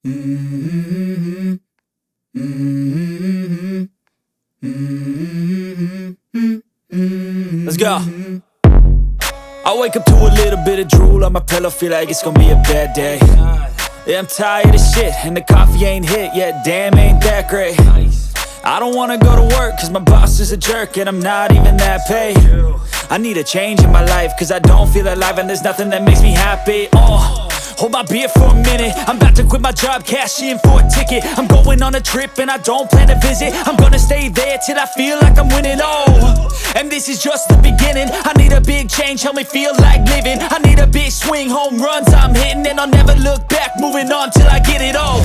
Let's go. I wake up to a little bit of drool on my pillow, feel like it's gonna be a bad day. Yeah, I'm tired of shit, and the coffee ain't hit yet, damn, ain't that great. I don't wanna go to work, cause my boss is a jerk, and I'm not even that paid. I need a change in my life, cause I don't feel alive, and there's nothing that makes me happy. Hold my beer for a minute, I'm about to quit my job, cash in for a ticket. I'm going on a trip and I don't plan to visit. I'm gonna stay there till I feel like I'm winning, and this is just the beginning. I need a big change, help me feel like living. I need a big swing, home runs I'm hitting, and I'll never look back, moving on till I get it all.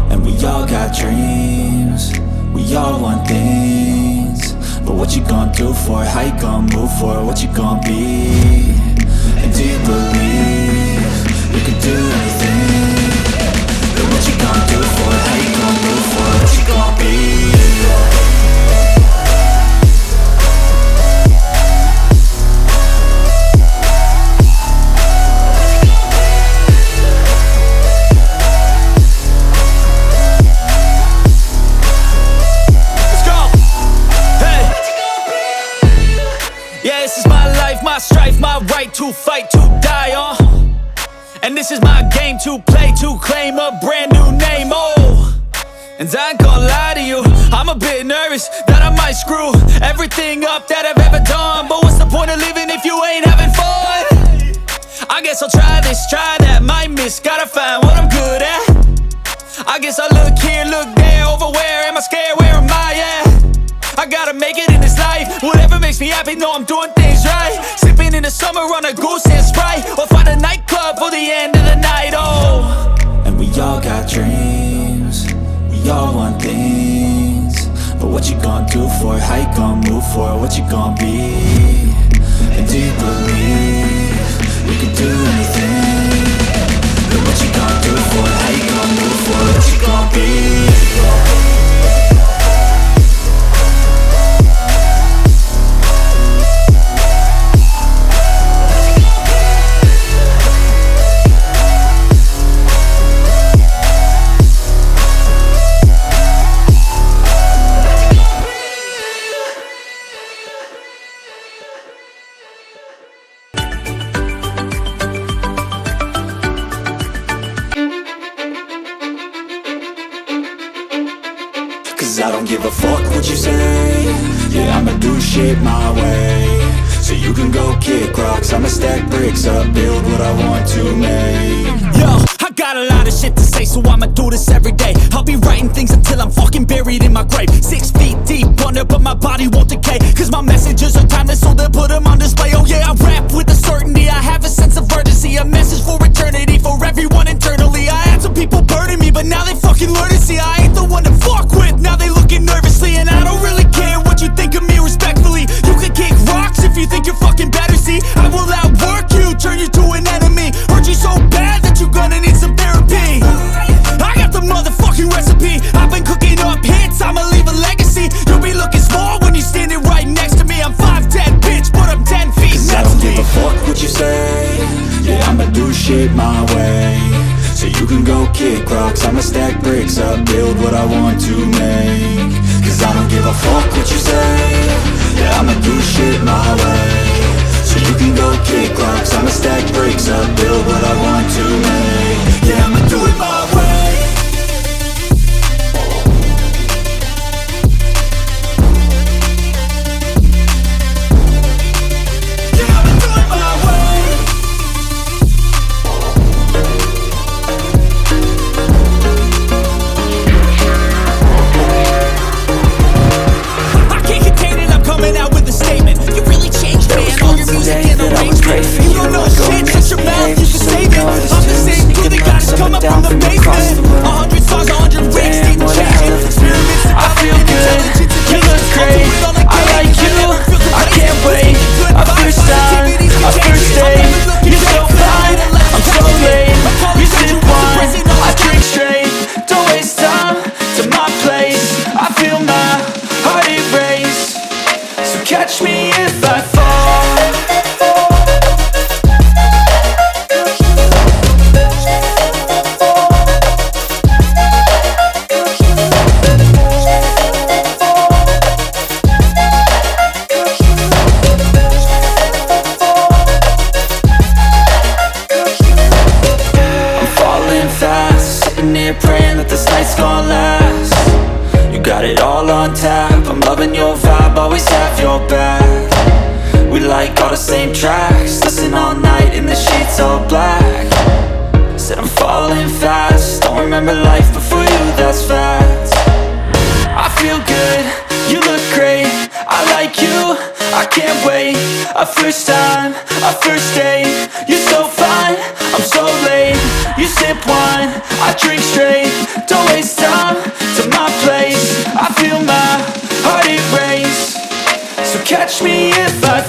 And we all got dreams, we all want things, but what you gonna do for it? How you gonna move for it? What you gonna be? And do you believe you can do anything? But what you gonna do for it? How you gonna move for it? What you gonna be? My strife, my right to fight, to die on. And this is my game to play, to claim a brand new name, And I ain't gonna lie to you, I'm a bit nervous that I might screw everything up that I've ever done. But what's the point of living if you ain't having fun? I guess I'll try this, try that, might miss, gotta find what I'm good at. I guess I look here, look there, over where am I scared, where am I at? I gotta make it in this life, whatever makes me happy, know I'm doing things right. Sipping in the summer on a goose and Sprite, or find a nightclub for the end of the night, And we all got dreams, we all want things, but what you gonna do for it? How you gonna move for it? What you gonna be? And do you believe you can do anything? But what you gonna do for it? How you gonna move for it? What you gonna be? I don't give a fuck what you say. Yeah, I'ma do shit my way. So you can go kick rocks, I'ma stack bricks up, build what I want to make. Yo, I got a lot of shit to say, so I'ma do this every day. I'll be writing things until I'm fucking buried in my grave. 6 feet deep under, but my body won't decay, cause my messages are timeless, so they'll put them on display. Oh yeah, I rap with a certainty, I have a sense of urgency, a message for eternity, for everyone internally. I had some people burning me, but now they fucking learn to see I ain't the one to fuck with. Now they looking nervously, and I don't really care what you think of me, respectfully. You can kick rocks if you think you're fucking better, see I will outwork you, turn you to an enemy, hurt you so bad that you're gonna need some therapy. I got the motherfucking recipe, I've been cooking up hits, I'ma leave a legacy. You'll be looking small when you're standing right next to me. I'm 5'10", bitch, but I'm 10 feet next to me. I don't give a fuck what you say. Yeah, I'ma do shit my way. So you can go kick rocks, I'ma stack bricks up, build what I want to make. Cause I don't give a fuck what you say. Yeah, I'ma do shit my way. So you can go kick rocks, I'ma stack bricks up, build what I want to make. Yeah, I'ma do it my way. sitting here praying that this night's gonna last. You got it all on tap, I'm loving your vibe, always have your back. We like all the same tracks, listen all night in the sheets all black. Said I'm falling fast, don't remember life before you, that's facts. I feel good, you look great, I like you, I can't wait. A first time, a first date, you're so fine, I'm so late. You sip wine, I drink straight, don't waste time to my place. I feel my heart erase, so catch me if I